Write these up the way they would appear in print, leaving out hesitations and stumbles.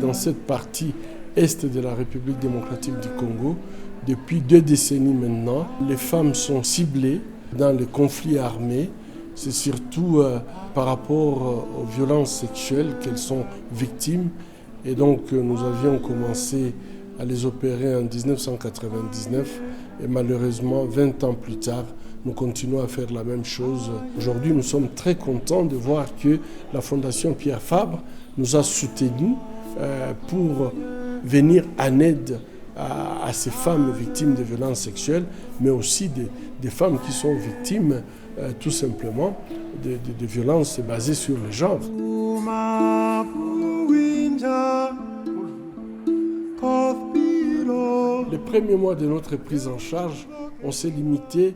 dans cette partie est de la République démocratique du Congo, depuis 2 décennies maintenant, les femmes sont ciblées dans les conflits armés. C'est surtout par rapport aux violences sexuelles qu'elles sont victimes. Et donc nous avions commencé à les opérer en 1999 et malheureusement 20 ans plus tard, nous continuons à faire la même chose. Aujourd'hui, nous sommes très contents de voir que la Fondation Pierre Fabre nous a soutenus pour venir en aide à ces femmes victimes de violences sexuelles, mais aussi des femmes qui sont victimes tout simplement de violences basées sur le genre. Les premiers mois de notre prise en charge, on s'est limité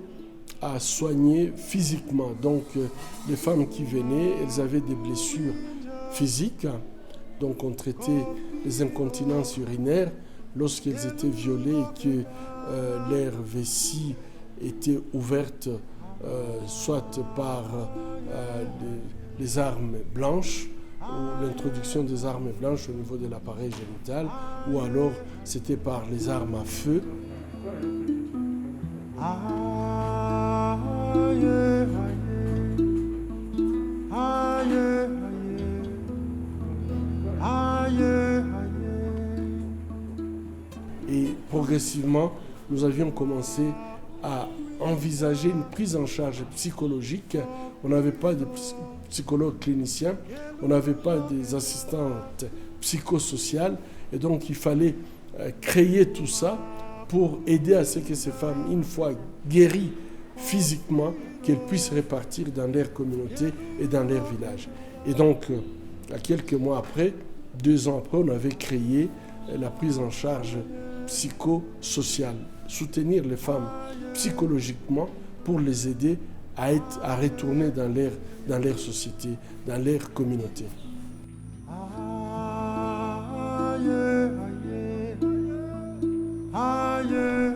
à soigner physiquement. Donc les femmes qui venaient, elles avaient des blessures physiques. Donc on traitait les incontinences urinaires lorsqu'elles étaient violées et que leur vessie était ouverte soit par les armes blanches ou l'introduction des armes blanches au niveau de l'appareil génital, ou alors c'était par les armes à feu. Et progressivement, nous avions commencé à envisager une prise en charge psychologique. On n'avait pas de psychologues cliniciens, on n'avait pas des assistantes psychosociales, et donc il fallait créer tout ça pour aider à ce que ces femmes, une fois guéries physiquement, qu'elles puissent repartir dans leur communauté et dans leur village. Et donc, quelques mois après, 2 ans après, on avait créé la prise en charge psychosociale, soutenir les femmes psychologiquement pour les aider à retourner dans leur société, dans leur communauté.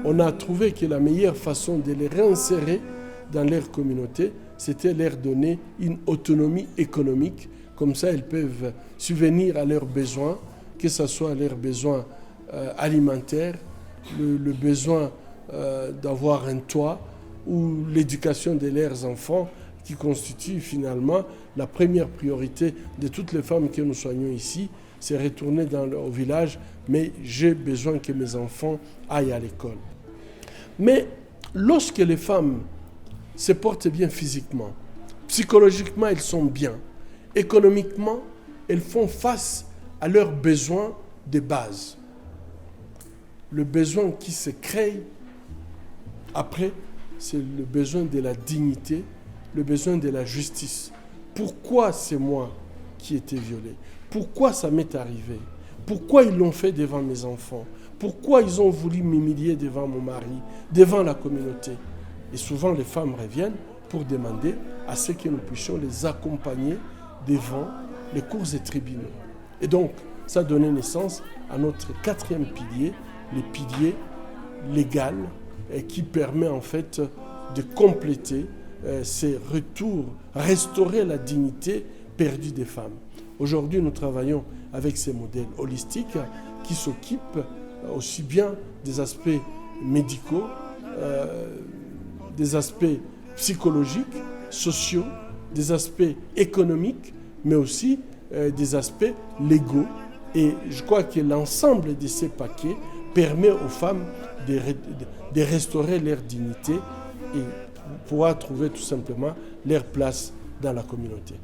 On a trouvé que la meilleure façon de les réinsérer dans leur communauté, c'était leur donner une autonomie économique. Comme ça, elles peuvent subvenir à leurs besoins, que ce soit leurs besoins alimentaires, le besoin d'avoir un toit ou l'éducation de leurs enfants, qui constitue finalement la première priorité de toutes les femmes que nous soignons ici. C'est retourner au village, mais j'ai besoin que mes enfants aillent à l'école. Mais lorsque les femmes se portent bien physiquement, psychologiquement elles sont bien, économiquement elles font face à leurs besoins de base. Le besoin qui se crée après, c'est le besoin de la dignité, le besoin de la justice. Pourquoi c'est moi qui ai été violée? Pourquoi ça m'est arrivé? Pourquoi ils l'ont fait devant mes enfants? Pourquoi ils ont voulu m'humilier devant mon mari, devant la communauté? Et souvent, les femmes reviennent pour demander à ce que nous puissions les accompagner devant les cours et tribunaux. Et donc, ça a donné naissance à notre 4e pilier, le pilier légal, qui permet en fait de compléter ces retours, restaurer la dignité perdue des femmes. Aujourd'hui, nous travaillons avec ces modèles holistiques qui s'occupent aussi bien des aspects médicaux, des aspects psychologiques, sociaux, des aspects économiques, mais aussi des aspects légaux. Et je crois que l'ensemble de ces paquets permet aux femmes de restaurer leur dignité et pouvoir trouver tout simplement leur place dans la communauté.